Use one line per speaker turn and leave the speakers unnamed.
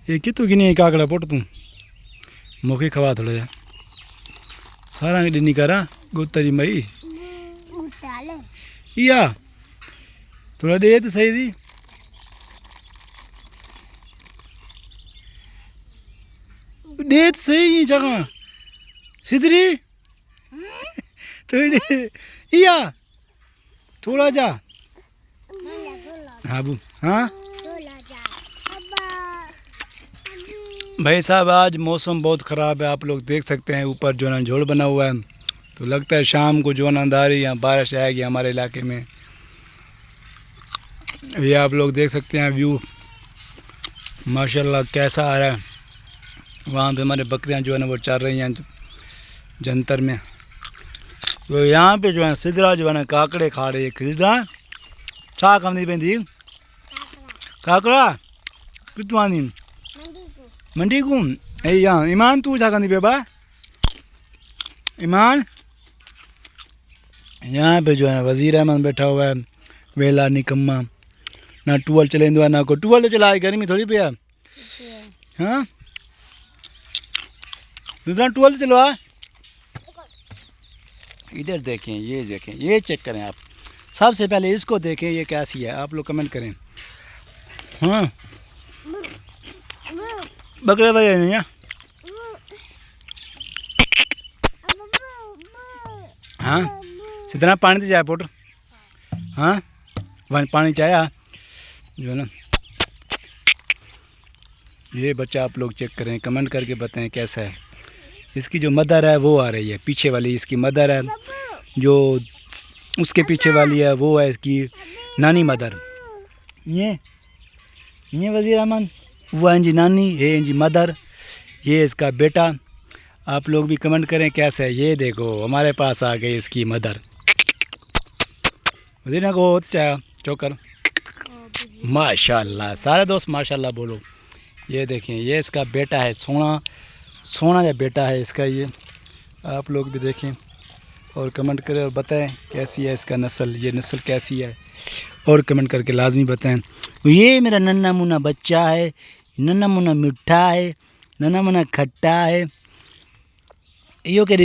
ये कितु की नहीं काकड़ा पुट तू मुखी खवा थोड़ा जा सारा डिनी करा गुत्तरी मई या थोड़ा दे तो सही थी डेट सही जगह सिद्धरी थोड़ी या थोड़ा जा हाँ बू हाँ भाई साहब आज मौसम बहुत ख़राब है। आप लोग देख सकते हैं ऊपर जो ना झोड़ बना हुआ है, तो लगता है शाम को जो ना अंधारी या बारिश आएगी हमारे इलाके में। ये आप लोग देख सकते हैं व्यू माशाल्लाह कैसा आ रहा है। वहाँ पे हमारे बकरियाँ जो है ना वो चल रही हैं जंतर में। तो यहाँ पे जो है सिद्धरा जो है ना काकड़े खा रही है। खरीदा छा कम नहीं काकड़ा कितु आनी मंडी को यहाँ ईमान तू छा कंदी बेबा ईमान। यहाँ पे जो है वज़ीर अहमद बैठा हुआ है वेला निकम्मा ना टूअल चलेंदो है ना को टूअल चला गर्मी थोड़ी पे हाँ टूअल चलो इधर देखें ये चेक करें आप। सबसे पहले इसको देखें ये कैसी है आप लोग कमेंट करें। हाँ बकरे भाई नहीं है हाँ सिद्धना पानी तो जाए पुट हाँ पानी चाहिए जो है ना। ये बच्चा आप लोग चेक करें कमेंट करके बताएं कैसा है। इसकी जो मदर है वो आ रही है पीछे वाली इसकी मदर है, जो उसके पीछे वाली है वो है इसकी नानी मदर। ये वज़ीर अहमद वो है जी नानी, ये है जी मदर, ये इसका बेटा। आप लोग भी कमेंट करें कैसा है। ये देखो हमारे पास आ गई इसकी मदर। वज़ीर को चाहे चौकर माशाल्लाह सारे दोस्त माशाल्लाह बोलो। ये देखें ये इसका बेटा है सोना जो बेटा है इसका। ये आप लोग भी देखें और कमेंट करें और बताएं कैसी है इसका नस्ल, ये नस्ल कैसी है और कमेंट करके लाजमी बताएं। ये मेरा नन्ना मुन्ना बच्चा है, नन्ना मुन्ना मीठा है, नन्ना मुन्ना खट्टा है। यो के